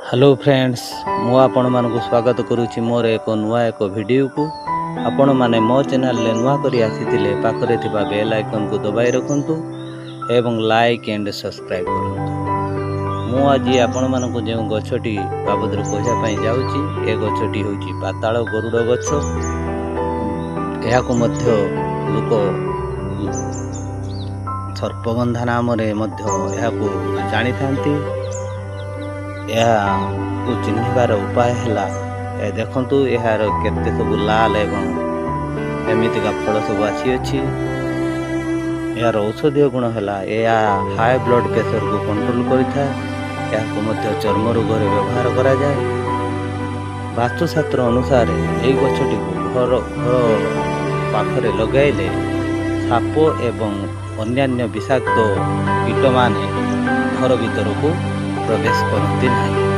Hello friends मु आपण मानक स्वागत करुच्ची मोर एक नुआ एक वीडियो को आपण माने मो चैनल ले नुआ करी आसीथिले पाखरे थिबा बेल आइकन को दबाई रखंतु एवं लाइक एंड सब्सक्राइब करंतु। मु आज आपण मानक जे गछटी बाबद कहया पई जाउची ए गछटी होची पाताल गरुड़ गछ। एहा को मध्य लोक सर्पगंधा नाम रे मध्य एहा को जानि थांती। को चिन्हबार उपाय है देखु यार केते सब लाल एवं एमतीका फल सब आसी यार औषधीय गुण है हाई ब्लड प्रेशर को कंट्रोल करें चर्म रोग व्यवहार करा जाए। वास्तुशास्त्र अनुसार यही गछटी को घर घर पाखरे लगाइले साप एवं अन्यान्य विषाक्त कीट माने घर भीतर को प्रवेश करती नहीं।